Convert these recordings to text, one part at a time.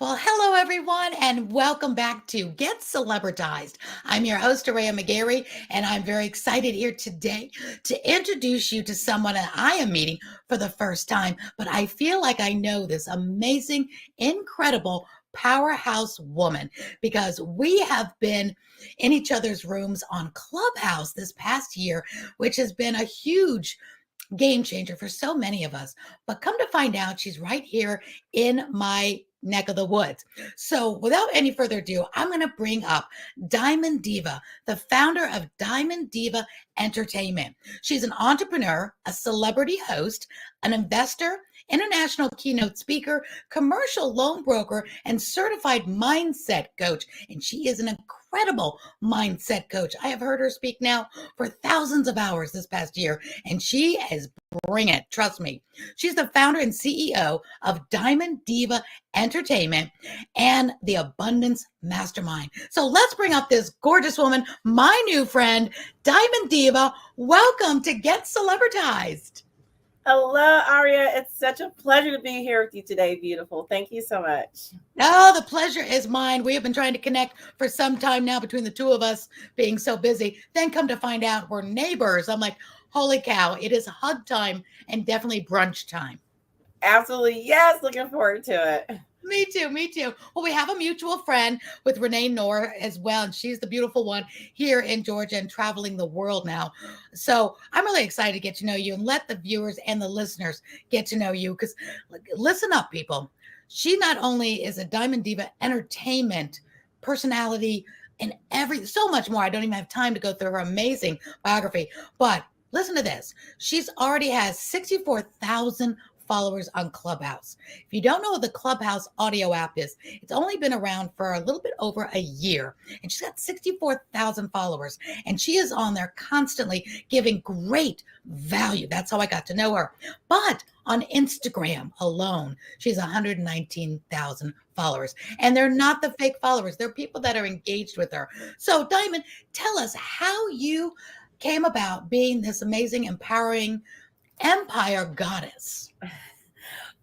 Well, hello everyone, and welcome back to Get Celebritized. I'm your host, Aurea McGarry, and I'm very excited here today to introduce you to someone that I am meeting for the first time. But I feel like I know this amazing, incredible powerhouse woman because we have been in each other's rooms on Clubhouse this past year, which has been a huge game changer for so many of us. But come to find out, she's right here in my neck of the woods. So, without any further ado, I'm going to bring up Diamond Diva, the founder of Diamond Diva Entertainment. She's an entrepreneur, a celebrity host, an investor, international keynote speaker, commercial loan broker, and certified mindset coach. And she is an incredible mindset coach. I have heard her speak now for thousands of hours this past year, and she is bring it. Trust me. She's the founder and CEO of Diamond Diva Entertainment and the Abundance Mastermind. So let's bring up this gorgeous woman, my new friend, Diamond Diva. Welcome to Get Celebritized. Hello, Aurea. It's such a pleasure to be here with you today, beautiful. Thank you so much. Oh, the pleasure is mine. We have been trying to connect for some time now between the two of us being so busy. Then come to find out we're neighbors. I'm like, holy cow, it is hug time and definitely brunch time. Absolutely. Yes. Looking forward to it. Me too. Me too. Well, we have a mutual friend with Renee Noor as well, and she's the beautiful one here in Georgia and traveling the world now. So I'm really excited to get to know you and let the viewers and the listeners get to know you because listen up, people. She not only is a Diamond Diva Entertainment personality and so much more. I don't even have time to go through her amazing biography, but listen to this. She's already has 64,000 followers on Clubhouse. If you don't know what the Clubhouse audio app is, it's only been around for a little bit over a year, and she's got 64,000 followers, and she is on there constantly giving great value. That's how I got to know her. But on Instagram alone, she's 119,000 followers, and they're not the fake followers. They're people that are engaged with her. So, Diamond, tell us how you came about being this amazing, empowering empire goddess.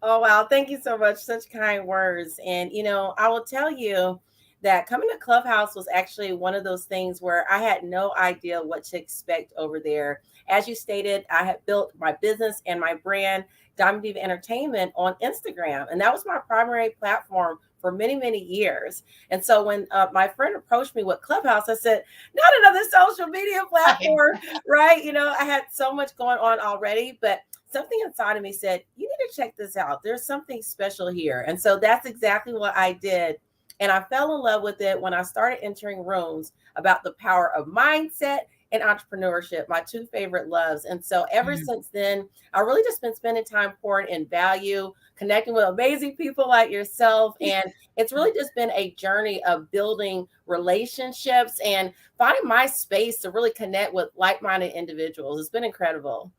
Oh, wow. Thank you so much. Such kind words. And, I will tell you that coming to Clubhouse was actually one of those things where I had no idea what to expect over there. As you stated, I had built my business and my brand, Diamond Diva Entertainment, on Instagram. And that was my primary platform for many, many years. And so when my friend approached me with Clubhouse, I said, not another social media platform, right? I had so much going on already, but something inside of me said, you need to check this out. There's something special here. And so that's exactly what I did. And I fell in love with it when I started entering rooms about the power of mindset and entrepreneurship, my two favorite loves. And so ever since then, I really just been spending time pouring in value, connecting with amazing people like yourself. And it's really just been a journey of building relationships and finding my space to really connect with like-minded individuals. It's been incredible.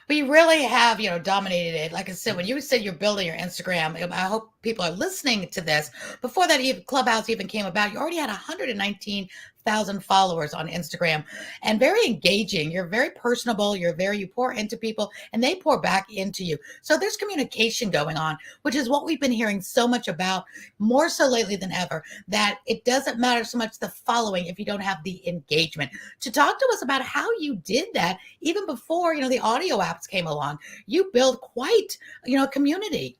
We really have, dominated it. Like I said, when you said you're building your Instagram, I hope people are listening to this. Before that, even Clubhouse even came about, you already had 119,000 followers on Instagram and very engaging. You're very personable. You pour into people and they pour back into you. So there's communication going on, which is what we've been hearing so much about, more so lately than ever, that it doesn't matter so much the following if you don't have the engagement. To talk to us about how you did that, even before, the audio apps came along, you built quite, a community.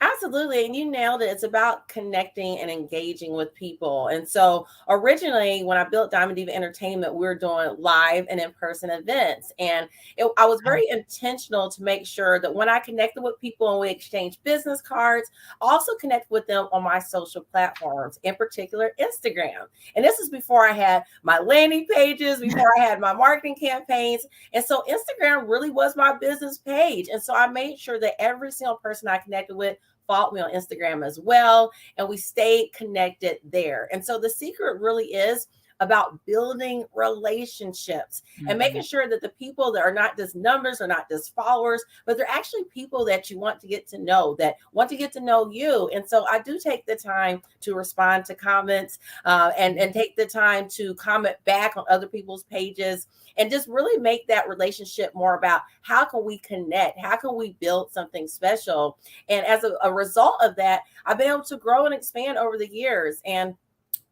Absolutely. And you nailed it. It's about connecting and engaging with people. And so originally, when I built Diamond Diva Entertainment, we were doing live and in-person events. And I was very intentional to make sure that when I connected with people and we exchanged business cards, I also connect with them on my social platforms, in particular, Instagram. And this is before I had my landing pages, before I had my marketing campaigns. And so Instagram really was my business page. And so I made sure that every single person I connected with followed me on Instagram as well. And we stayed connected there. And so the secret really is about building relationships and making sure that the people that are not just numbers, are not just followers, but they're actually people that you want to get to know, that want to get to know you. And so I do take the time to respond to comments and take the time to comment back on other people's pages and just really make that relationship more about how can we connect? How can we build something special? And as a result of that, I've been able to grow and expand over the years. And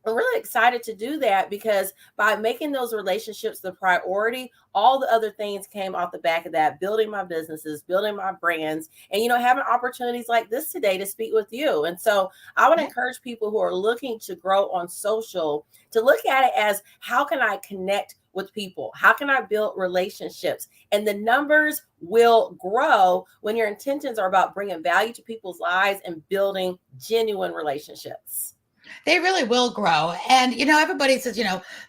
I'm really excited to do that because by making those relationships the priority, all the other things came off the back of that, building my businesses, building my brands, and, having opportunities like this today to speak with you. And so I would encourage people who are looking to grow on social to look at it as, how can I connect with people? How can I build relationships? And the numbers will grow when your intentions are about bringing value to people's lives and building genuine relationships. They really will grow. And, everybody says,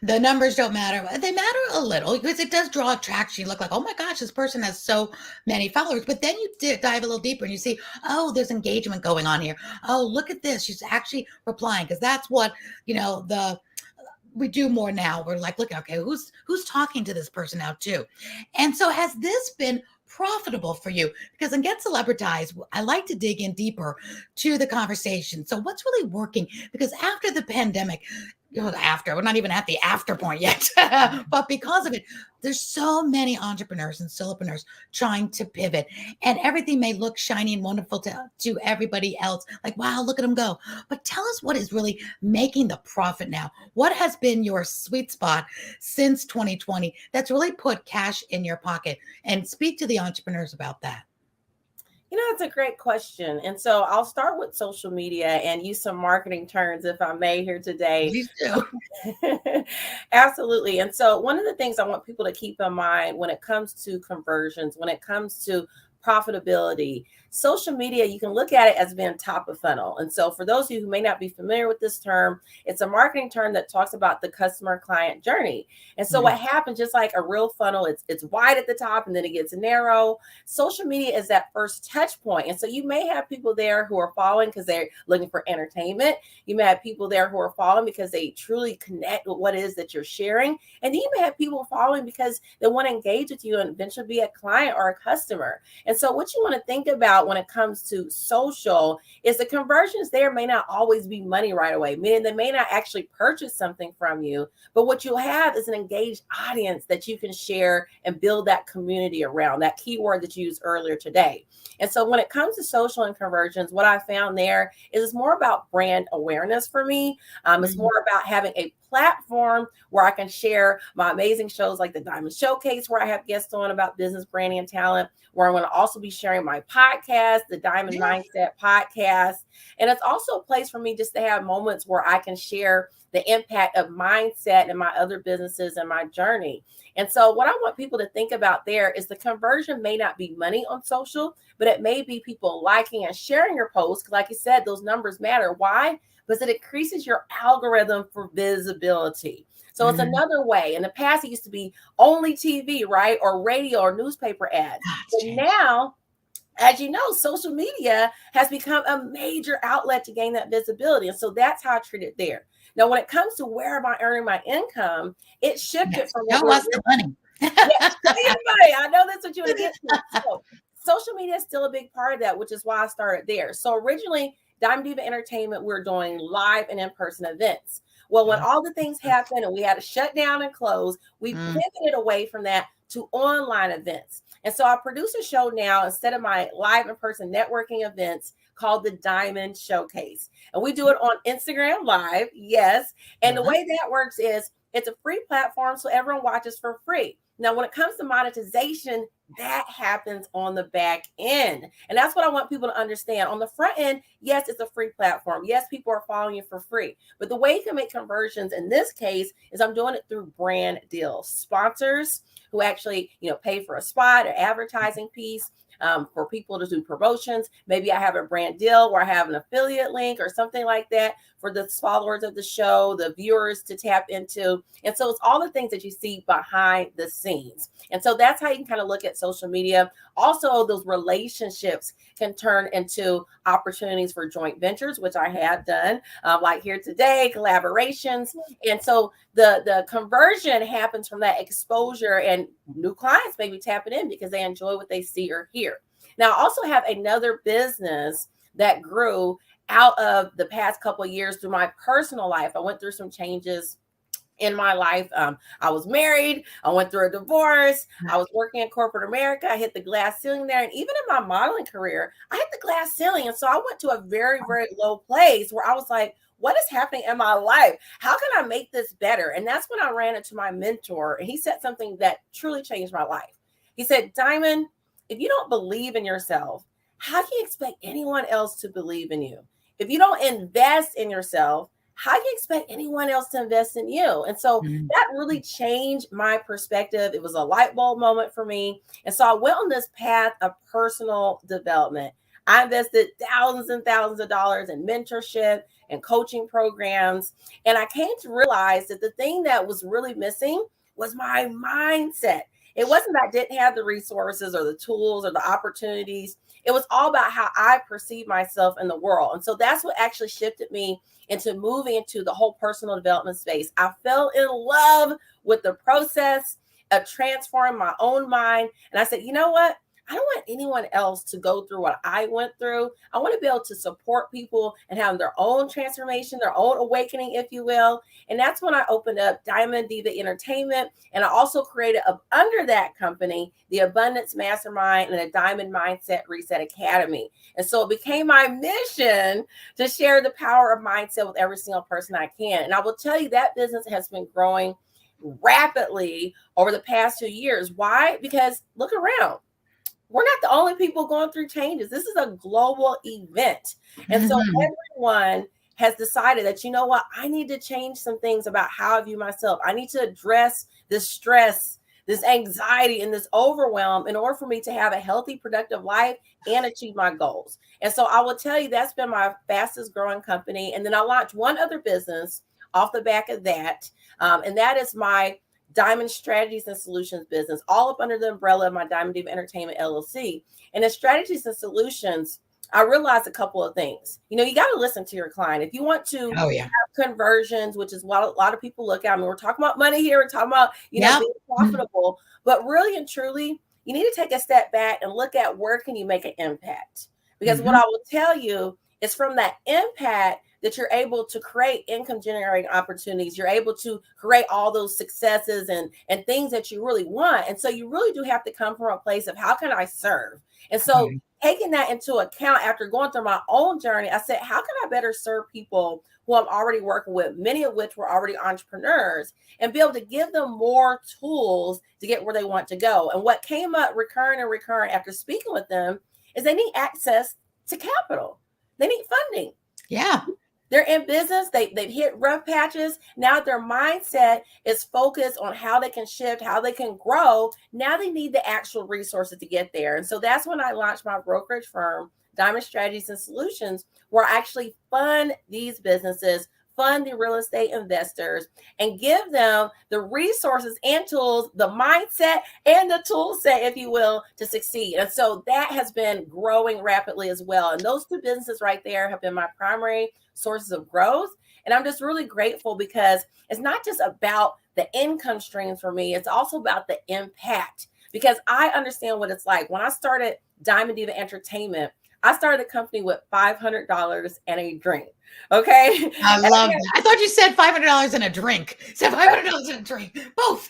the numbers don't matter. They matter a little because it does draw attraction. You look like, oh my gosh, this person has so many followers. But then you dive a little deeper and you see, oh, there's engagement going on here. Oh, look at this. She's actually replying, because that's what, we do more now. We're like, looking, okay, who's talking to this person now too? And so has this been profitable for you? Because in Get Celebritized, I like to dig in deeper to the conversation. So what's really working? Because after the pandemic, we're not even at the after point yet, but because of it, there's so many entrepreneurs and solopreneurs trying to pivot, and everything may look shiny and wonderful to everybody else. Like, wow, look at them go. But tell us what is really making the profit now. What has been your sweet spot since 2020 that's really put cash in your pocket? And speak to the entrepreneurs about that. It's a great question. And so I'll start with social media and use some marketing terms, if I may, here today. Please do. Absolutely. And so one of the things I want people to keep in mind when it comes to conversions, when it comes to profitability, social media, you can look at it as being top of funnel. And so for those of you who may not be familiar with this term, it's a marketing term that talks about the customer client journey. And so what happens, just like a real funnel, it's wide at the top and then it gets narrow. Social media is that first touch point. And so you may have people there who are following because they're looking for entertainment. You may have people there who are following because they truly connect with what it is that you're sharing. And then you may have people following because they want to engage with you and eventually be a client or a customer. And so what you want to think about when it comes to social is the conversions there may not always be money right away, meaning they may not actually purchase something from you, but what you'll have is an engaged audience that you can share and build that community around, that keyword that you used earlier today. And so when it comes to social and conversions, what I found there is it's more about brand awareness for me. It's more about having a platform where I can share my amazing shows like the Diamond Showcase, where I have guests on about business, branding, and talent, where I'm going to also be sharing my podcast, the Diamond Mindset podcast. And it's also a place for me just to have moments where I can share the impact of mindset and my other businesses and my journey. And so what I want people to think about there is the conversion may not be money on social, but it may be people liking and sharing your posts. Like you said, those numbers matter. Why? Because it increases your algorithm for visibility. So it's another way. In the past, it used to be only TV, right? Or radio or newspaper ads. But now, as you know, social media has become a major outlet to gain that visibility. And so that's how I treat it there. Now, when it comes to where am I earning my income, it shifted from show us the money. I know that's what you want to get to. So, social media is still a big part of that, which is why I started there. So originally, Diamond Diva Entertainment, we're doing live and in-person events. Well, when all the things happened and we had to shut down and close, we pivoted away from that to online events. And so I produce a show now instead of my live in-person networking events called the Diamond Showcase. And we do it on Instagram Live, yes. And the way that works is it's a free platform, so everyone watches for free. Now, when it comes to monetization, that happens on the back end. And that's what I want people to understand. On the front end, yes, it's a free platform. Yes, people are following you for free. But the way you can make conversions in this case is I'm doing it through brand deals, sponsors who actually, pay for a spot or advertising piece, for people to do promotions. Maybe I have a brand deal where I have an affiliate link or something like that for the followers of the show, the viewers to tap into. And so it's all the things that you see behind the scenes. And so that's how you can kind of look at social media. Also, those relationships can turn into opportunities for joint ventures, which I have done, like here today, collaborations. And so the conversion happens from that exposure, and new clients maybe tapping in because they enjoy what they see or hear. Now, I also have another business that grew out of the past couple of years through my personal life. I went through some changes in my life. I was married. I went through a divorce. I was working in corporate America. I hit the glass ceiling there. And even in my modeling career, I hit the glass ceiling. And so I went to a very, very low place where I was like, what is happening in my life? How can I make this better? And that's when I ran into my mentor. And he said something that truly changed my life. He said, Diamond, if you don't believe in yourself, how can you expect anyone else to believe in you? If you don't invest in yourself, how do you expect anyone else to invest in you? And so that really changed my perspective. It was a light bulb moment for me. And so I went on this path of personal development. I invested thousands and thousands of dollars in mentorship and coaching programs. And I came to realize that the thing that was really missing was my mindset. It wasn't that I didn't have the resources or the tools or the opportunities. It was all about how I perceive myself in the world. And so that's what actually shifted me into moving into the whole personal development space. I fell in love with the process of transforming my own mind. And I said, you know what? I don't want anyone else to go through what I went through. I want to be able to support people and have their own transformation, their own awakening, if you will. And that's when I opened up Diamond Diva Entertainment. And I also created under that company, the Abundance Mastermind and the Diamond Mindset Reset Academy. And so it became my mission to share the power of mindset with every single person I can. And I will tell you that business has been growing rapidly over the past 2 years. Why? Because look around. We're not the only people going through changes. This is a global event. And so everyone has decided that, you know what, I need to change some things about how I view myself. I need to address this stress, this anxiety, and this overwhelm in order for me to have a healthy, productive life and achieve my goals. And so I will tell you that's been my fastest growing company. And then I launched one other business off the back of that. And that is my Diamond Strategies and Solutions business, all up under the umbrella of my Diamond Diva Entertainment LLC. And in Strategies and Solutions, I realized a couple of things. You know, you got to listen to your client. If you want to have conversions, which is what a lot of people look at. I mean, we're talking about money here. We're talking about, being profitable. But really and truly, you need to take a step back and look at where can you make an impact? Because what I will tell you is from that impact that you're able to create income generating opportunities. You're able to create all those successes and things that you really want. And so you really do have to come from a place of how can I serve? And so taking that into account after going through my own journey, I said, how can I better serve people who I'm already working with, many of which were already entrepreneurs, and be able to give them more tools to get where they want to go? And what came up recurring after speaking with them is they need access to capital. They need funding. Yeah. They're in business. They've hit rough patches. Now their mindset is focused on how they can shift, how they can grow. Now they need the actual resources to get there. And so that's when I launched my brokerage firm, Diamond Strategies and Solutions, where I actually fund these businesses, fund the real estate investors, and give them the resources and tools, the mindset and the tool set, if you will, to succeed. And so that has been growing rapidly as well. And those two businesses right there have been my primary sources of growth. And I'm just really grateful because it's not just about the income streams for me, it's also about the impact. Because I understand what it's like. When I started Diamond Diva Entertainment, I started the company with $500 and a drink. Okay. I love that. I thought you said $500 and a drink. You said $500 and a drink. Both.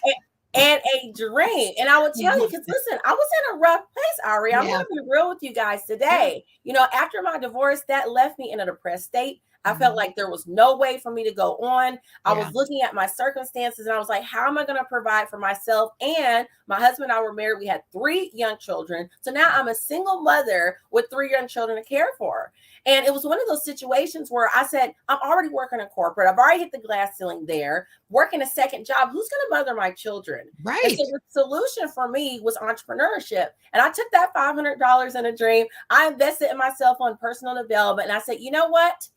And a drink. And I would tell you, because listen, I was in a rough place, Aurea. I'm going to be real with you guys today. You know, after my divorce, that left me in a depressed state. I felt like there was no way for me to go on. I was looking at my circumstances and I was like, how am I going to provide for myself? And my husband and I were married. We had 3 young children. So now I'm a single mother with 3 young children to care for. And it was one of those situations where I said, I'm already working in corporate. I've already hit the glass ceiling there, working a second job. Who's going to mother my children? And so Right. the solution for me was entrepreneurship. And I took that $500 in a dream. I invested in myself on personal development. And I said, you know what?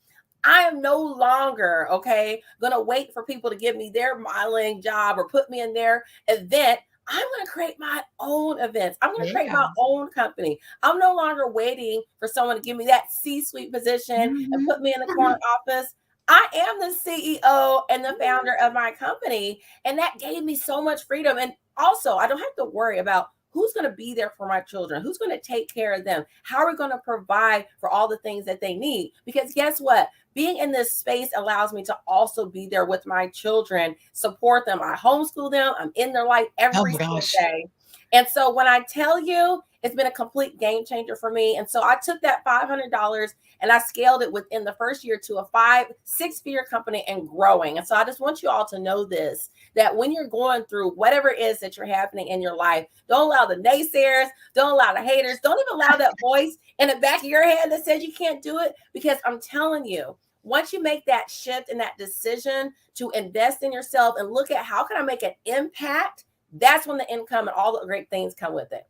I am no longer, going to wait for people to give me their modeling job or put me in their event. I'm going to create my own events. I'm going to There you create my go. own company. I'm no longer waiting for someone to give me that C-suite position and Mhm. put me in the corner office. I am the CEO and the founder of my company. And that gave me so much freedom. And also, I don't have to worry about who's going to be there for my children, who's going to take care of them, how are we going to provide for all the things that they need? Because guess what? Being in this space allows me to also be there with my children, support them. I homeschool them. I'm in their life Oh every my single gosh. day. And so when I tell you, it's been a complete game changer for me. And so I took that $500 and I scaled it within the first year to a 5-6-figure company and growing. And so I just want you all to know this, that when you're going through whatever it is that you're happening in your life, don't allow the naysayers, don't allow the haters, don't even allow that voice in the back of your head that says you can't do it. Because I'm telling you, once you make that shift and that decision to invest in yourself and look at how can I make an impact, that's when the income and all the great things come with it.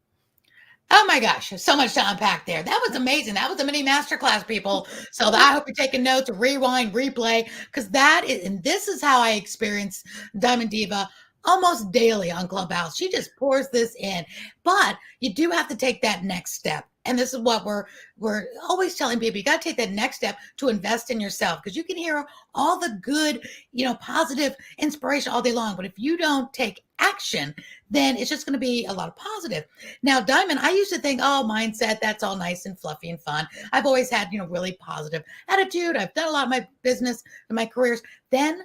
Oh my gosh, so much to unpack there. That was amazing. That was a mini masterclass, people. So I hope you're taking notes, rewind, replay, because that is, and this is how I experience Diamond Diva almost daily on Clubhouse. She just pours this in, but you do have to take that next step. And this is what we're always telling people: you got to take that next step to invest in yourself, because you can hear all the good, positive inspiration all day long, but if you don't take action, then it's just going to be a lot of positive. Now, Diamond, I used to think, oh, mindset, that's all nice and fluffy and fun. I've always had, really positive attitude. I've done a lot of my business and my careers. Then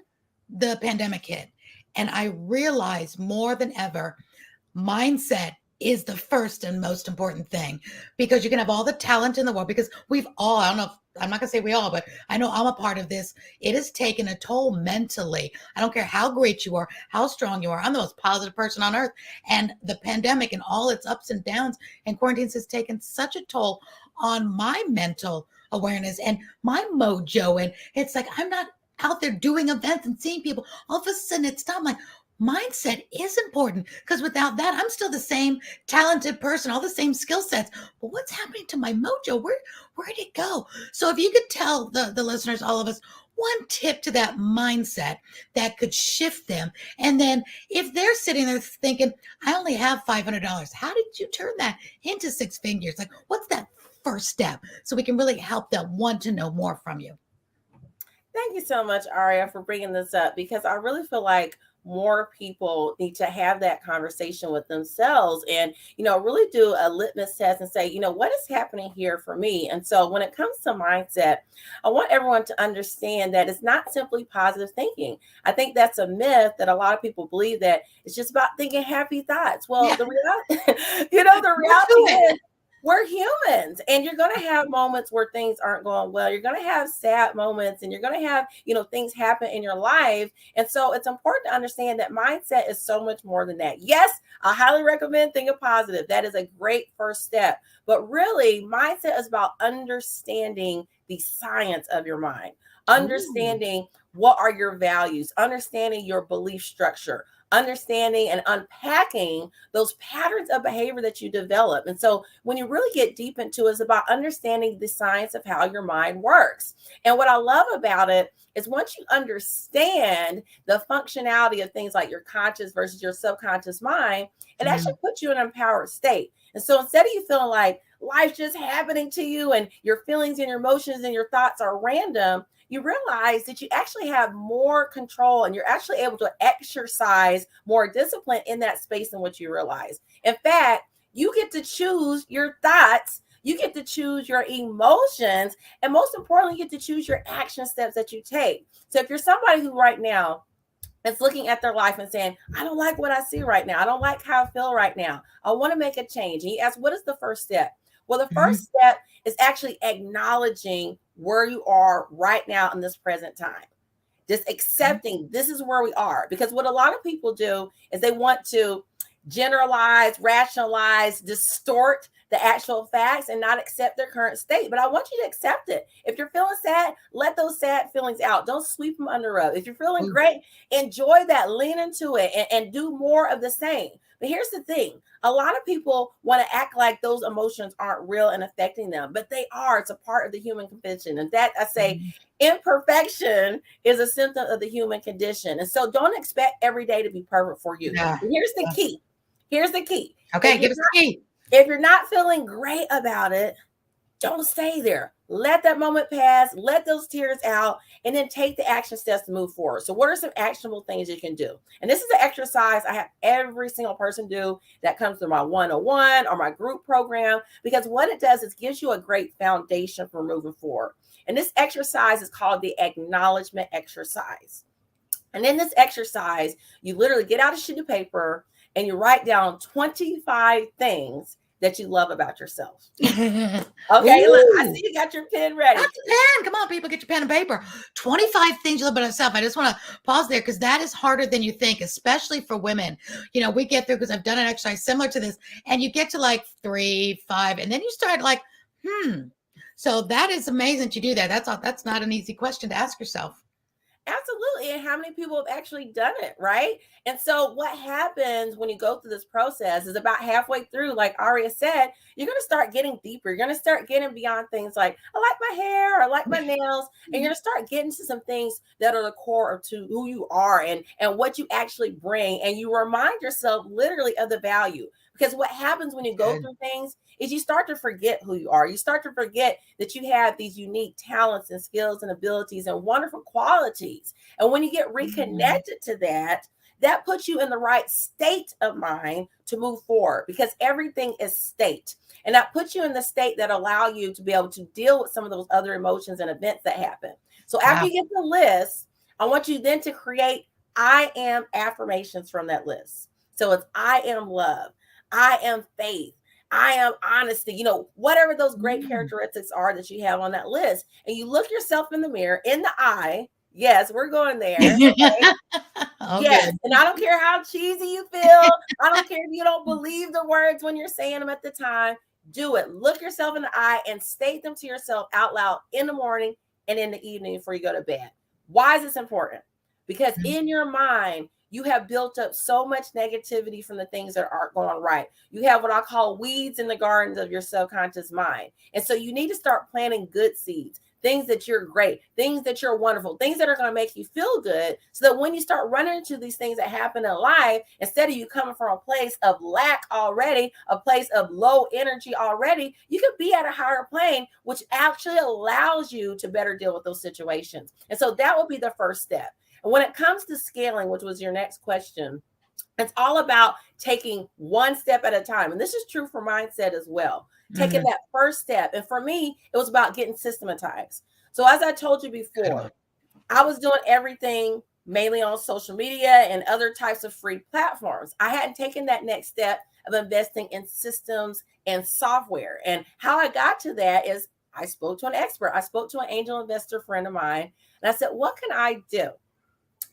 the pandemic hit, and I realized more than ever, mindset is the first and most important thing, because you can have all the talent in the world, because we've all, I don't know, I'm not going to say we all, but I know I'm a part of this. It has taken a toll mentally. I don't care how great you are, how strong you are. I'm the most positive person on earth. And the pandemic and all its ups and downs and quarantines has taken such a toll on my mental awareness and my mojo. And it's like, I'm not out there doing events and seeing people. All of a sudden it's not like, mindset is important, because without that, I'm still the same talented person, all the same skill sets. But what's happening to my mojo? Where'd it go? So if you could tell the listeners, all of us, one tip to that mindset that could shift them. And then if they're sitting there thinking, I only have $500, how did you turn that into six figures? Like, what's that first step, so we can really help them want to know more from you? Thank you so much, Aria, for bringing this up, because I really feel like more people need to have that conversation with themselves and, really do a litmus test and say, what is happening here for me? And so when it comes to mindset, I want everyone to understand that it's not simply positive thinking. I think that's a myth that a lot of people believe, that it's just about thinking happy thoughts. Well, Yeah, the reality, the more to reality it. is, we're humans, and you're going to have moments where things aren't going well. You're going to have sad moments, and you're going to have, things happen in your life. And so it's important to understand that mindset is so much more than that. Yes, I highly recommend thinking positive. That is a great first step. But really, mindset is about understanding the science of your mind, Ooh. understanding what are your values, understanding your belief structure, understanding and unpacking those patterns of behavior that you develop. And so when you really get deep into it, it's about understanding the science of how your mind works. And what I love about it is, once you understand the functionality of things like your conscious versus your subconscious mind, it actually Mm. puts you in an empowered state. And so instead of you feeling like life's just happening to you and your feelings and your emotions and your thoughts are random, you realize that you actually have more control, and you're actually able to exercise more discipline in that space than what you realize. In fact, you get to choose your thoughts, you get to choose your emotions, and most importantly, you get to choose your action steps that you take. So if you're somebody who right now is looking at their life and saying, I don't like what I see right now, I don't like how I feel right now, I want to make a change, and you ask, what is the first step? Well, the Mhm. first step is actually acknowledging where you are right now in this present time. Just accepting this is where we are. Because what a lot of people do is they want to generalize, rationalize, distort the actual facts and not accept their current state. But I want you to accept it. If you're feeling sad, let those sad feelings out. Don't sweep them under the rug. If you're feeling great, enjoy that, lean into it, and do more of the same. But here's the thing. A lot of people want to act like those emotions aren't real and affecting them, but they are. It's a part of the human condition. And that, I say, imperfection is a symptom of the human condition. And so don't expect every day to be perfect for you. Yeah. Here's the key. Here's the key. Okay, give us the key. If you're not feeling great about it, don't stay there. Let that moment pass, let those tears out, and then take the action steps to move forward. So what are some actionable things you can do? And this is an exercise I have every single person do that comes through my 101 or my group program, because what it does is gives you a great foundation for moving forward. And this exercise is called the acknowledgement exercise. And in this exercise, you literally get out a sheet of paper and you write down 25 things that you love about yourself. Okay, look, I see you got your pen ready. Got the pen. Come on, people, get your pen and paper. 25 things you love about yourself. I just want to pause there because that is harder than you think, especially for women. You know, we get through, because I've done an exercise similar to this, and you get to like 3, 5, and then you start like, So that is amazing that you do that. That's not an easy question to ask yourself. Absolutely. And how many people have actually done it, right? And so what happens when you go through this process is about halfway through, like Aurea said, you're going to start getting deeper. You're going to start getting beyond things like, I like my hair, I like my nails. And you're going to start getting to some things that are the core of to who you are and what you actually bring. And you remind yourself literally of the value. Because what happens when you go through things is you start to forget who you are. You start to forget that you have these unique talents and skills and abilities and wonderful qualities. And when you get reconnected to that, that puts you in the right state of mind to move forward, because everything is state. And that puts you in the state that allow you to be able to deal with some of those other emotions and events that happen. So after you get the list, I want you then to create I am affirmations from that list. So it's I am love. I am faith. I am honesty, you know, whatever those great characteristics are that you have on that list. And you look yourself in the mirror, in the eye. Yes, we're going there. Okay? Yes. And I don't care how cheesy you feel. I don't care if you don't believe the words when you're saying them at the time. Do it. Look yourself in the eye and state them to yourself out loud in the morning and in the evening before you go to bed. Why is this important? Because in your mind, you have built up so much negativity from the things that aren't going right. You have what I call weeds in the gardens of your subconscious mind. And so you need to start planting good seeds, things that you're great, things that you're wonderful, things that are going to make you feel good, so that when you start running into these things that happen in life, instead of you coming from a place of lack already, a place of low energy already, you could be at a higher plane, which actually allows you to better deal with those situations. And so that will be the first step. And when it comes to scaling, which was your next question, it's all about taking one step at a time. And this is true for mindset as well. Taking that first step. And for me, it was about getting systematized. So as I told you before, I was doing everything mainly on social media and other types of free platforms. I hadn't taken that next step of investing in systems and software. And how I got to that is I spoke to an expert. I spoke to an angel investor friend of mine. And I said, what can I do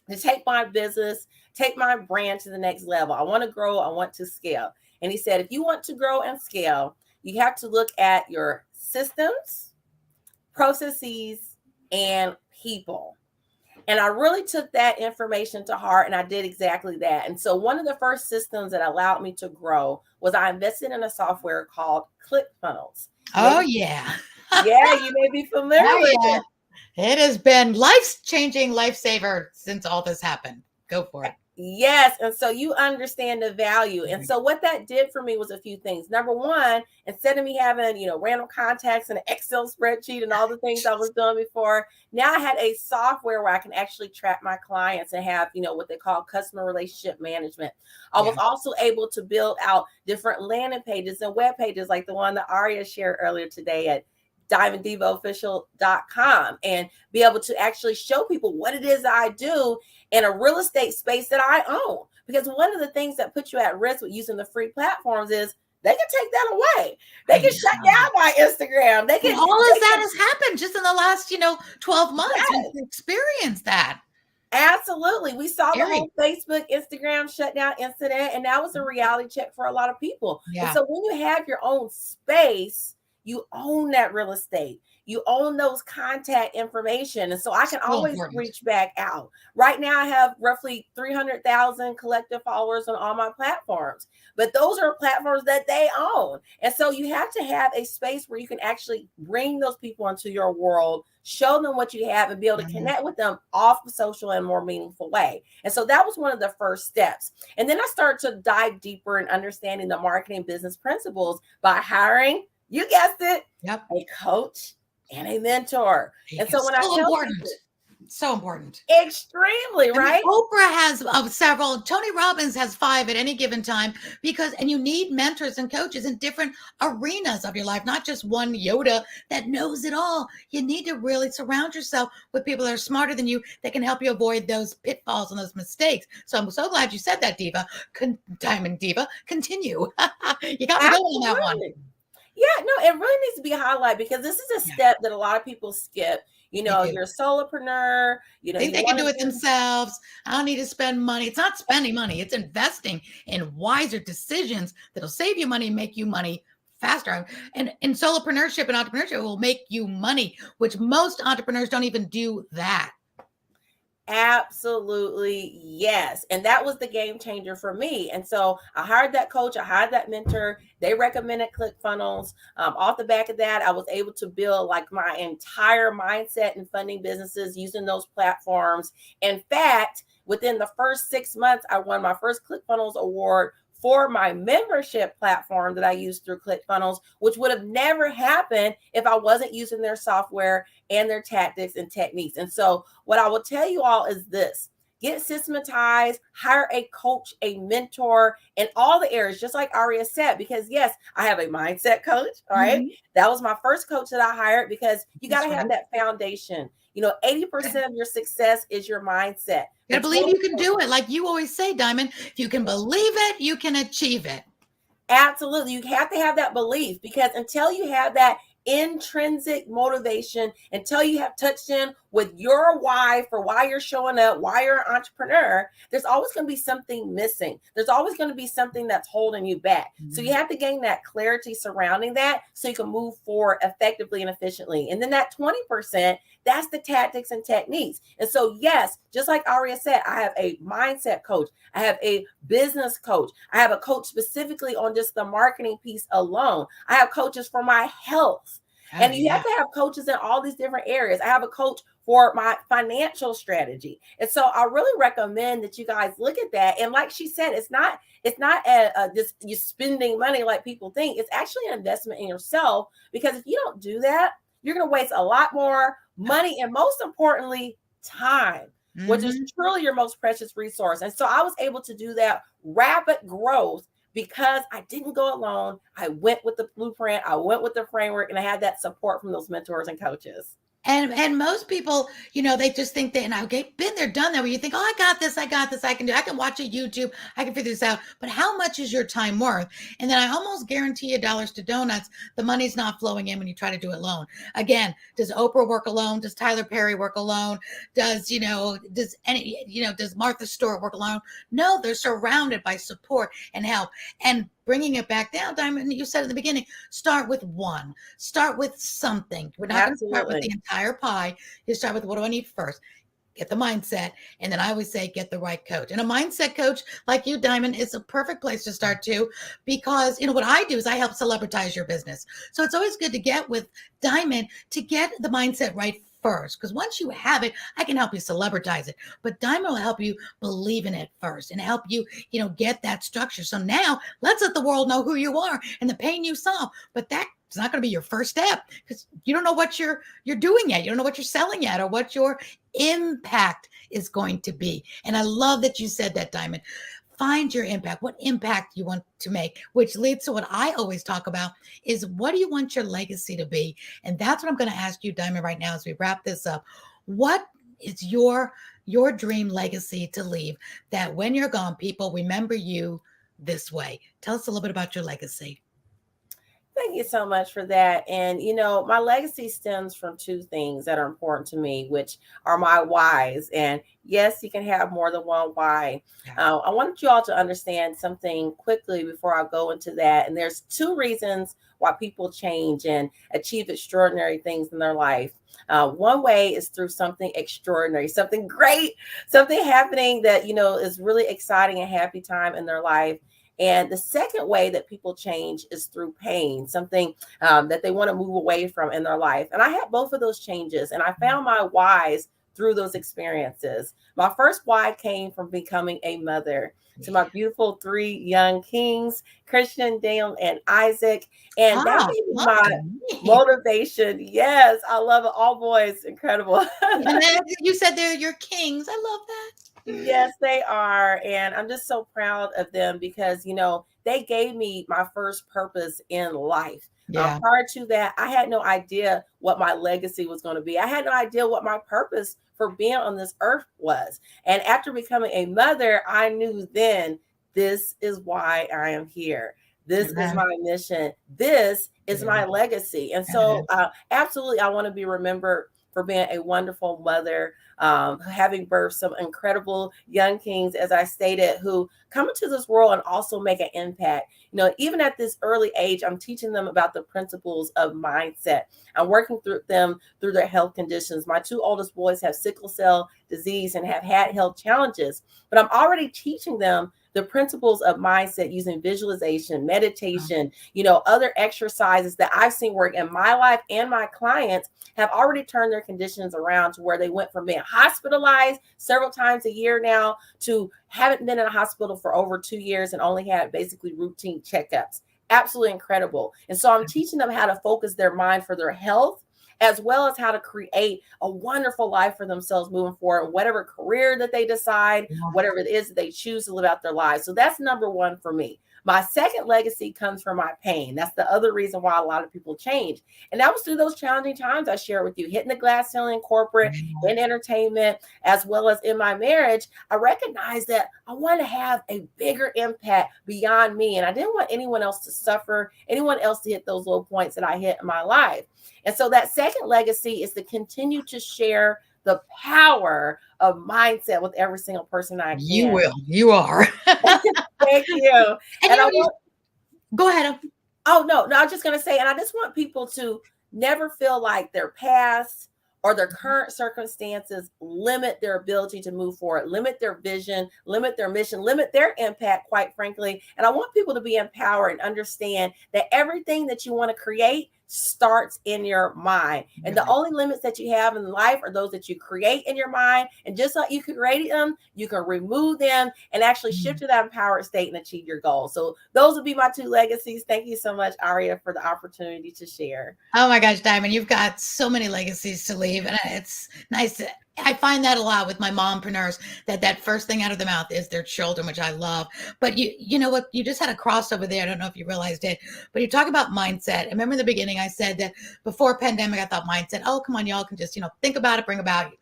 to take my business, take my brand to the next level? I want to grow. I want to scale. And he said, if you want to grow and scale, you have to look at your systems, processes, and people. And I really took that information to heart, and I did exactly that. And so one of the first systems that allowed me to grow was I invested in a software called ClickFunnels. Oh, yeah. Yeah, you may be familiar with it. It has been life-changing, lifesaver since all this happened. Go for it. Yes. And so you understand the value. And so what that did for me was a few things. Number one, instead of me having, random contacts and an Excel spreadsheet and all the things I was doing before, now I had a software where I can actually track my clients and have, what they call customer relationship management. I was also able to build out different landing pages and web pages like the one that Aurea shared earlier today at diamonddivaofficial.com, and be able to actually show people what it is I do in a real estate space that I own. Because one of the things that puts you at risk with using the free platforms is they can take that away. They can shut down my Instagram. They can. All of that has happened just in the last, 12 months. Yes. We've experienced that. Absolutely. We saw the Scary. whole Facebook, Instagram shutdown incident, and that was a reality check for a lot of people. And Yeah. so when you have your own space, you own that real estate. You own those contact information. And so I can So always important. reach back out. Right now, I have roughly 300,000 collective followers on all my platforms, but those are platforms that they own. And so you have to have a space where you can actually bring those people into your world, show them what you have, and be able to Mhm. connect with them off of social in a more meaningful way. And so that was one of the first steps. And then I started to dive deeper in understanding the marketing business principles by hiring, you guessed it, Yep. a coach and a mentor. And so It's when I so tell important. people, So important. extremely, I mean, right? Oprah has several. Tony Robbins has 5 at any given time because, and you need mentors and coaches in different arenas of your life, not just one Yoda that knows it all. You need to really surround yourself with people that are smarter than you that can help you avoid those pitfalls and those mistakes. So I'm so glad you said that, Diva. Diamond Diva, continue. You got me going on that one. Absolutely. Yeah, no, it really needs to be a highlight because this is a Yeah, step that a lot of people skip. You they know, do. you're a solopreneur, you know, Think you they can want do to it do. themselves. I don't need to spend money. It's not spending money, it's investing in wiser decisions that'll save you money, make you money faster. And in solopreneurship and entrepreneurship will make you money, which most entrepreneurs don't even do that. Absolutely, yes. And that was the game changer for me. And so I hired that coach, I hired that mentor. They recommended ClickFunnels. Off the back of that, I was able to build like my entire mindset and funding businesses using those platforms. In fact, within the first 6 months, I won my first ClickFunnels award for my membership platform that I use through ClickFunnels, which would have never happened if I wasn't using their software and their tactics and techniques. And so, what I will tell you all is this: get systematized, hire a coach, a mentor in all the areas, just like Aria said, because yes, I have a mindset coach. All right. Mhm. That was my first coach that I hired because you got That's to have right. that foundation. You know, 80% of your success is your mindset. You The gotta believe you can 20%. do it. Like you always say, Diamond, if you can believe it, you can achieve it. Absolutely. You have to have that belief because until you have that intrinsic motivation, until you have touched in with your why for why you're showing up, why you're an entrepreneur, there's always going to be something missing. There's always going to be something that's holding you back. So you Mhm. have to gain that clarity surrounding that so you can move forward effectively and efficiently. And then that 20%, that's the tactics and techniques. And so, yes, just like Aria said, I have a mindset coach, I have a business coach, I have a coach specifically on just the marketing piece alone. I have coaches for my health. Oh And you have yeah. to have coaches in all these different areas. I have a coach for my financial strategy. And so I really recommend that you guys look at that. And like she said, it's not just you spending money like people think. It's actually an investment in yourself because if you don't do that, you're going to waste a lot more money and most importantly, time, which is Mhm. truly your most precious resource. And so I was able to do that rapid growth because I didn't go alone. I went with the blueprint, I went with the framework, and I had that support from those mentors and coaches. And most people, they just think they, and I've been there, done that, where you think, oh, I got this, I can do, I can watch a YouTube, I can figure this out. But how much is your time worth? And then I almost guarantee you dollars to donuts, the money's not flowing in when you try to do it alone. Again, does Oprah work alone? Does Tyler Perry work alone? Does Martha Stewart work alone? No, they're surrounded by support and help. And bringing it back down, Diamond, you said in the beginning, start with one. Start with something. We're not going to start with the Absolutely. entire pie. You start with, what do I need first? Get the mindset. And then I always say, get the right coach. And a mindset coach like you, Diamond, is a perfect place to start too, because what I do is I help celebritize your business. So it's always good to get with Diamond to get the mindset right first. Because once you have it, I can help you celebritize it. But Diamond will help you believe in it first and help you, get that structure. So now let's let the world know who you are and the pain you solve. But that it's not going to be your first step because you don't know what you're doing yet. You don't know what you're selling yet or what your impact is going to be. And I love that you said that, Diamond. Find your impact, what impact you want to make, which leads to what I always talk about is what do you want your legacy to be? And that's what I'm going to ask you, Diamond, right now as we wrap this up. What is your dream legacy to leave that when you're gone, people remember you this way? Tell us a little bit about your legacy. Thank you so much for that. And, my legacy stems from two things that are important to me, which are my whys. And yes, you can have more than one why. Yeah. I want you all to understand something quickly before I go into that. And there's two reasons why people change and achieve extraordinary things in their life. One way is through something extraordinary, something great, something happening that, is really exciting and happy time in their life. And the second way that people change is through pain, something that they want to move away from in their life. And I had both of those changes, and I found my whys through those experiences. My first why came from becoming a mother to my beautiful three young kings, Christian, Daniel, and Isaac. And that Ah, gave me love my that. motivation. Yes, I love it. All boys, incredible. And then you said they're your kings. I love that. Yes, they are. And I'm just so proud of them because, they gave me my first purpose in life. Yeah. Prior to that, I had no idea what my legacy was going to be. I had no idea what my purpose for being on this earth was. And after becoming a mother, I knew then this is why I am here. This is my mission. This is my legacy. And so, absolutely, I want to be remembered for being a wonderful mother, having birthed some incredible young kings, as I stated, who come into this world and also make an impact. Even at this early age, I'm teaching them about the principles of mindset. I'm working through them through their health conditions. My two oldest boys have sickle cell disease and have had health challenges, but I'm already teaching them the principles of mindset using visualization, meditation, other exercises that I've seen work in my life, and my clients have already turned their conditions around to where they went from being hospitalized several times a year now to haven't been in a hospital for over 2 years and only had basically routine checkups. Absolutely incredible. And so I'm teaching them how to focus their mind for their health, as well as how to create a wonderful life for themselves moving forward, whatever career that they decide, whatever it is that they choose to live out their lives. So that's number one for me. My second legacy comes from my pain. That's the other reason why a lot of people change. And that was through those challenging times I shared with you, hitting the glass ceiling in corporate, in entertainment, as well as in my marriage. I recognized that I want to have a bigger impact beyond me. And I didn't want anyone else to suffer, anyone else to hit those low points that I hit in my life. And so that second legacy is to continue to share the power of mindset with every single person I can. You will. You are. Thank you. And go ahead. Oh, no, I was just going to say, and I just want people to never feel like their past or their current circumstances limit their ability to move forward, limit their vision, limit their mission, limit their impact, quite frankly. And I want people to be empowered and understand that everything that you want to create starts in your mind. And the only limits that you have in life are those that you create in your mind. And just like you created them, you can remove them and actually shift to that empowered state and achieve your goals. So those would be my two legacies. Thank you so much, Aurea, for the opportunity to share. Oh my gosh, Diamond, you've got so many legacies to leave. And it's nice I find that a lot with my mompreneurs, that first thing out of the mouth is their children, which I love. But you know what? You just had a crossover there. I don't know if you realized it, but you talk about mindset. I remember in the beginning, I said that before pandemic, I thought mindset, oh, come on, y'all can just, think about it, bring about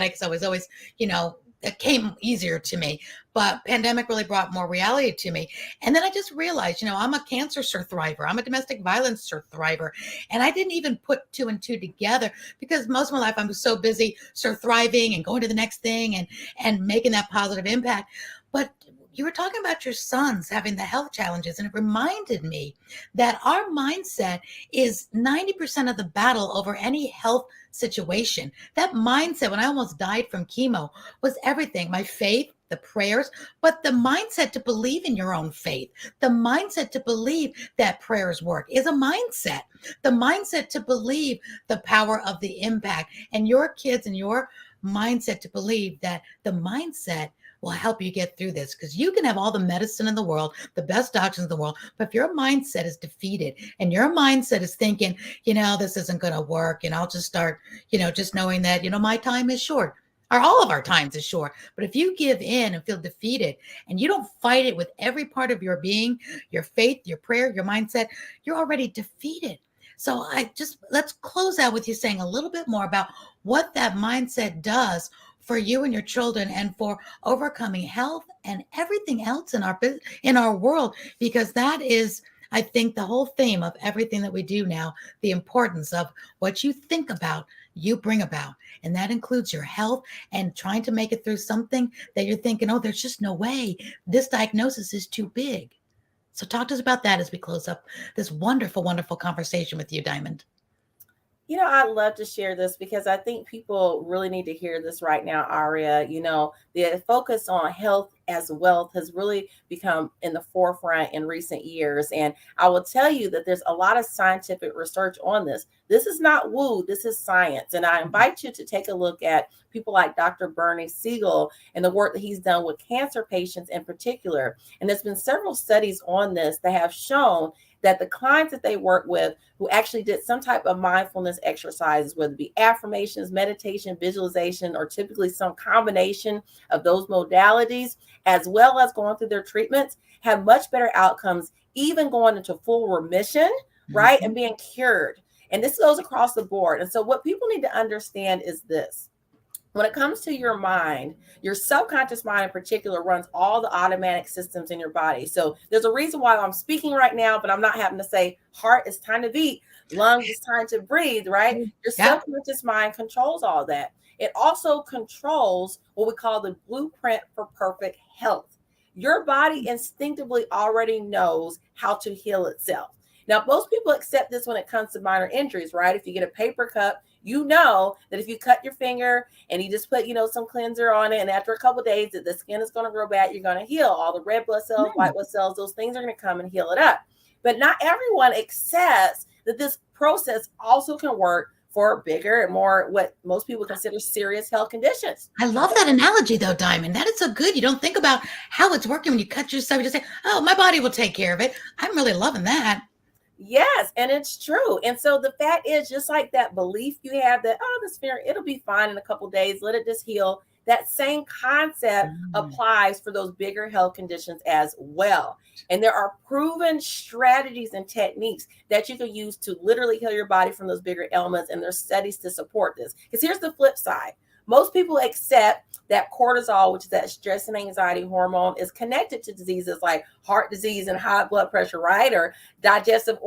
it. Cause I was always, it came easier to me, but pandemic really brought more reality to me. And then I just realized, I'm a cancer survivor. I'm a domestic violence survivor. And I didn't even put two and two together because most of my life I was so busy thriving and going to the next thing and making that positive impact. But you were talking about your sons having the health challenges, and it reminded me that our mindset is 90% of the battle over any health situation. That mindset, when I almost died from chemo, was everything. My faith, the prayers, but the mindset to believe in your own faith, the mindset to believe that prayers work is a mindset. The mindset to believe the power of the impact, and your kids and your mindset to believe that the mindset will help you get through this, because you can have all the medicine in the world, the best doctors in the world, but if your mindset is defeated and your mindset is thinking, this isn't going to work, and I'll just start, just knowing that, my time is short, or all of our times is short. But if you give in and feel defeated and you don't fight it with every part of your being, your faith, your prayer, your mindset, you're already defeated. So let's close out with you saying a little bit more about what that mindset does for you and your children, and for overcoming health and everything else in our world, because that is, I think the whole theme of everything that we do now, the importance of what you think about, you bring about. And that includes your health and trying to make it through something that you're thinking, oh, there's just no way. This diagnosis is too big. So talk to us about that as we close up this wonderful, wonderful conversation with you, Diamond. I'd love to share this because I think people really need to hear this right now, Aria. The focus on health as wealth has really become in the forefront in recent years. And I will tell you that there's a lot of scientific research on this. This is not woo, this is science. And I invite you to take a look at people like Dr. Bernie Siegel and the work that he's done with cancer patients in particular. And there's been several studies on this that have shown that the clients that they work with who actually did some type of mindfulness exercises, whether it be affirmations, meditation, visualization, or typically some combination of those modalities, as well as going through their treatments, have much better outcomes, even going into full remission, right? And being cured. And this goes across the board. And so what people need to understand is this. When it comes to your mind, your subconscious mind in particular runs all the automatic systems in your body. So there's a reason why I'm speaking right now, but I'm not having to say heart, it's time to beat, lungs, it's time to breathe, right? Your subconscious mind controls all that. It also controls what we call the blueprint for perfect health. Your body instinctively already knows how to heal itself. Now, most people accept this when it comes to minor injuries, right? If you get a paper cut, you know that if you cut your finger and you just put, some cleanser on it, and after a couple of days that the skin is going to grow back, you're going to heal. All the red blood cells, white blood cells, those things are going to come and heal it up. But not everyone accepts that this process also can work for bigger and more what most people consider serious health conditions. I love that analogy though, Diamond. That is so good. You don't think about how it's working when you cut yourself. You just say, oh, my body will take care of it. I'm really loving that. Yes, and it's true. And so the fact is, just like that belief you have that, oh, this fear, it'll be fine in a couple of days, let it just heal. That same concept applies for those bigger health conditions as well. And there are proven strategies and techniques that you can use to literally heal your body from those bigger ailments. And there's studies to support this. Because here's the flip side. Most people accept that cortisol, which is that stress and anxiety hormone, is connected to diseases like heart disease and high blood pressure, right? Or digestive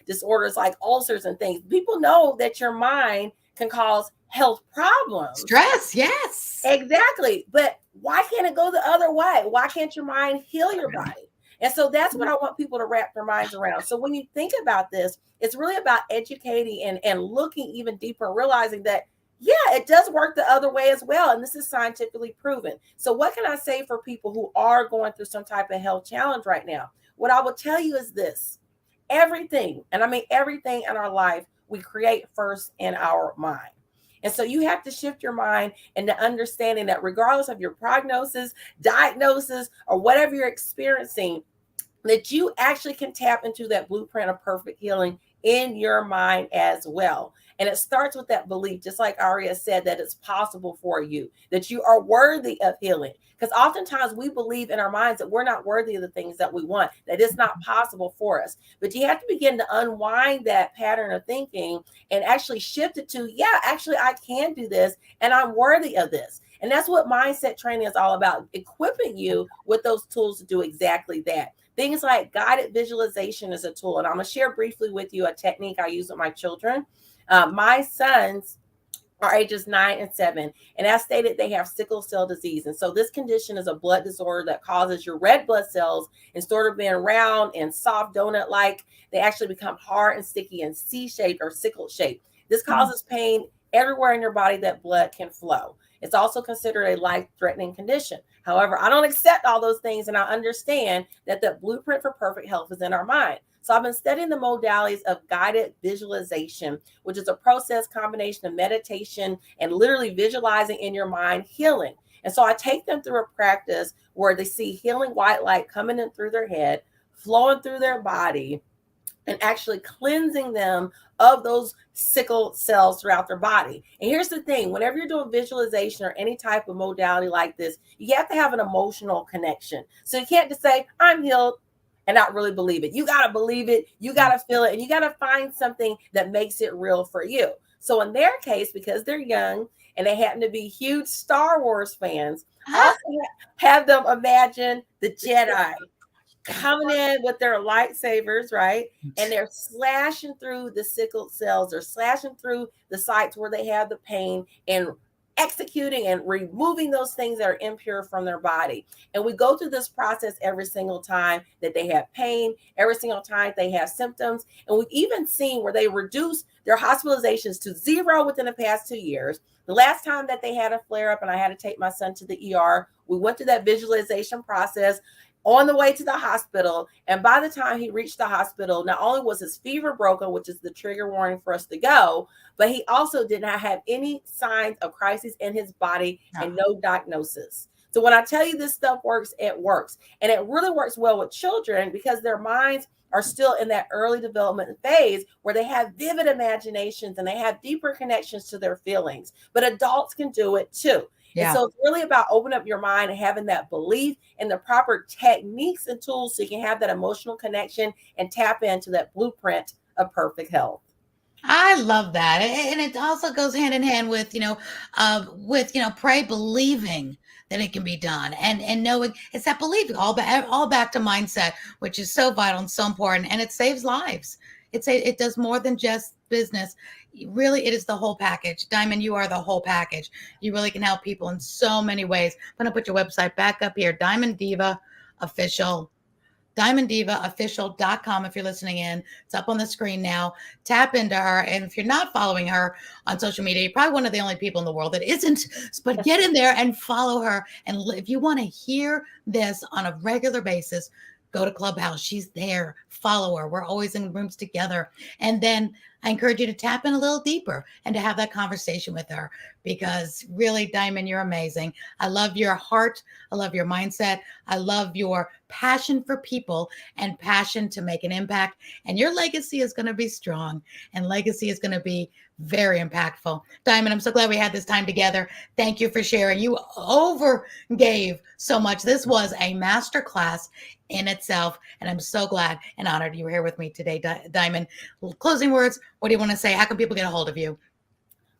disorders like ulcers and things. People know that your mind can cause health problems. Stress, yes. Exactly. But why can't it go the other way? Why can't your mind heal your body? And so that's what I want people to wrap their minds around. So when you think about this, it's really about educating and looking even deeper, realizing that yeah, it does work the other way as well. And this is scientifically proven. So what can I say for people who are going through some type of health challenge right now? What I will tell you is this. Everything, and I mean everything in our life, we create first in our mind. And so you have to shift your mind into understanding that regardless of your prognosis, diagnosis, or whatever you're experiencing, that you actually can tap into that blueprint of perfect healing in your mind as well. And it starts with that belief, just like Aria said, that it's possible for you, that you are worthy of healing. Because oftentimes we believe in our minds that we're not worthy of the things that we want, that it's not possible for us. But you have to begin to unwind that pattern of thinking and actually shift it to, yeah, actually, I can do this and I'm worthy of this. And that's what mindset training is all about, equipping you with those tools to do exactly that. Things like guided visualization is a tool. And I'm going to share briefly with you a technique I use with my children. My sons are ages 9 and 7. And as stated, they have sickle cell disease. And so this condition is a blood disorder that causes your red blood cells, instead of being round and soft donut-like, they actually become hard and sticky and C-shaped or sickle-shaped. This causes pain everywhere in your body that blood can flow. It's also considered a life-threatening condition. However, I don't accept all those things, and I understand that the blueprint for perfect health is in our mind. So I've been studying the modalities of guided visualization, which is a process combination of meditation and literally visualizing in your mind healing. And so I take them through a practice where they see healing white light coming in through their head, flowing through their body, and actually cleansing them of those sickle cells throughout their body. And here's the thing, whenever you're doing visualization or any type of modality like this, you have to have an emotional connection. So you can't just say, I'm healed, and not really believe it. You got to believe it. You got to feel it. And you got to find something that makes it real for you. So in their case, because they're young and they happen to be huge Star Wars fans, also have them imagine the Jedi coming in with their lightsabers, right? And they're slashing through the sickle cells, they're slashing through the sites where they have the pain and executing and removing those things that are impure from their body. And we go through this process every single time that they have pain, every single time they have symptoms. And we've even seen where they reduce their hospitalizations to zero within the past 2 years. The last time that they had a flare up and I had to take my son to the ER, we went through that visualization process on the way to the hospital. And by the time he reached the hospital, not only was his fever broken, which is the trigger warning for us to go, but he also did not have any signs of crisis in his body and no diagnosis. So when I tell you this stuff works, it works. And it really works well with children because their minds are still in that early development phase where they have vivid imaginations and they have deeper connections to their feelings. But adults can do it too. Yeah. And so it's really about opening up your mind and having that belief and the proper techniques and tools so you can have that emotional connection and tap into that blueprint of perfect health. I love that. And it also goes hand in hand with, pray believing that it can be done and knowing it's that believing all back to mindset, which is so vital and so important. And it saves lives. It does more than just business. Really, it is the whole package. Diamond, you are the whole package. You really can help people in so many ways. I'm going to put your website back up here, Diamond Diva Official. DiamondDivaOfficial.com. If you're listening in, it's up on the screen now. Tap into her. And if you're not following her on social media, you're probably one of the only people in the world that isn't, but get in there and follow her. And if you want to hear this on a regular basis, go to Clubhouse. She's there. Follow her. We're always in rooms together. And then I encourage you to tap in a little deeper and to have that conversation with her because really, Diamond, you're amazing. I love your heart. I love your mindset. I love your passion for people and passion to make an impact. And your legacy is going to be strong and legacy is going to be very impactful. Diamond, I'm so glad we had this time together. Thank you for sharing. You overgave so much. This was a masterclass in itself. And I'm so glad and honored you were here with me today, Diamond. Closing words. What do you want to say? How can people get a hold of you?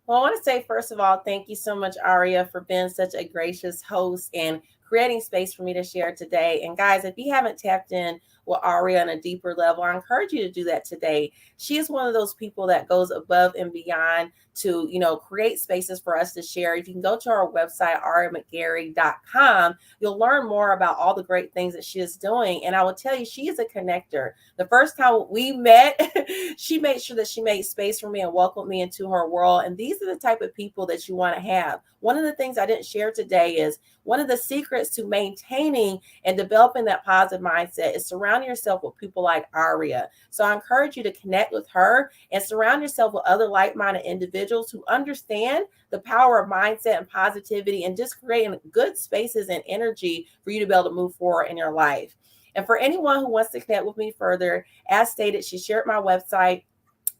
Well, I want to say, first of all, thank you so much, Aurea, for being such a gracious host and creating space for me to share today. And guys, if you haven't tapped in with Aurea on a deeper level, I encourage you to do that today. She is one of those people that goes above and beyond to, create spaces for us to share. If you can go to our website, aureamcgarry.com, you'll learn more about all the great things that she is doing. And I will tell you, she is a connector. The first time we met, she made sure that she made space for me and welcomed me into her world. And these are the type of people that you want to have. One of the things I didn't share today is one of the secrets to maintaining and developing that positive mindset is surround yourself with people like Aurea. So I encourage you to connect with her and surround yourself with other like-minded individuals who understand the power of mindset and positivity and just creating good spaces and energy for you to be able to move forward in your life. And for anyone who wants to connect with me further, as stated, she shared my website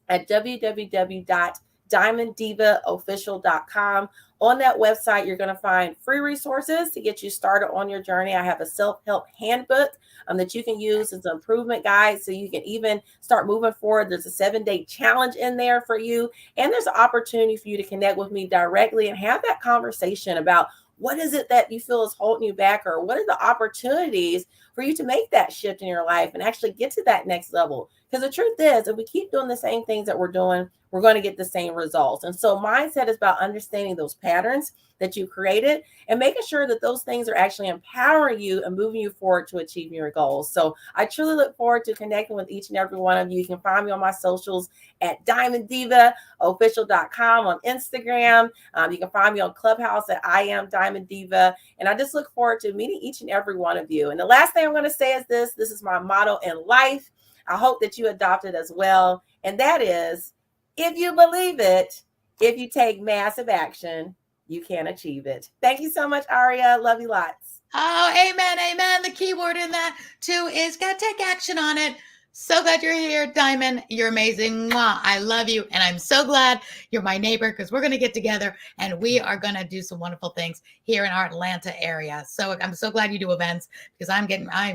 at www.diamonddivaofficial.com. On that website, you're going to find free resources to get you started on your journey. I have a self-help handbook that you can use as an improvement guide so you can even start moving forward. There's a 7-day challenge in there for you. And there's an opportunity for you to connect with me directly and have that conversation about what is it that you feel is holding you back, or what are the opportunities for you to make that shift in your life and actually get to that next level. Because the truth is, if we keep doing the same things that we're doing, we're going to get the same results. And so mindset is about understanding those patterns that you created and making sure that those things are actually empowering you and moving you forward to achieving your goals. So I truly look forward to connecting with each and every one of you. You can find me on my socials at diamonddivaofficial.com on Instagram. You can find me on Clubhouse at I Am Diamond Diva. And I just look forward to meeting each and every one of you. And the last thing I'm going to say is this is my motto in life. I hope that you adopt it as well. And that is, if you believe it, if you take massive action, you can achieve it. Thank you so much, Aurea. Love you lots. Oh, amen, amen. The key word in that too is got to take action on it. So glad you're here, Diamond. You're amazing. Mwah. I love you. And I'm so glad you're my neighbor because we're going to get together and we are going to do some wonderful things here in our Atlanta area. So I'm so glad you do events because I'm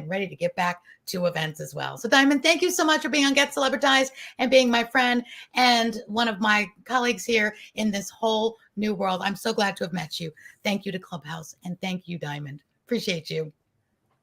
ready to get back to events as well. So Diamond, thank you so much for being on Get Celebritized and being my friend and one of my colleagues here in this whole new world. I'm so glad to have met you. Thank you to Clubhouse and thank you, Diamond. Appreciate you.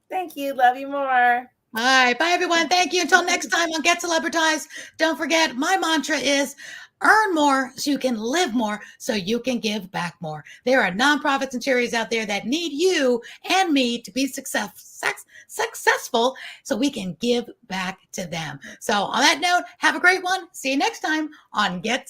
Thank you. Love you more. All right. Bye, everyone. Thank you. Until next time on Get Celebritized. Don't forget, my mantra is earn more so you can live more so you can give back more. There are nonprofits and charities out there that need you and me to be successful so we can give back to them. So on that note, have a great one. See you next time on Get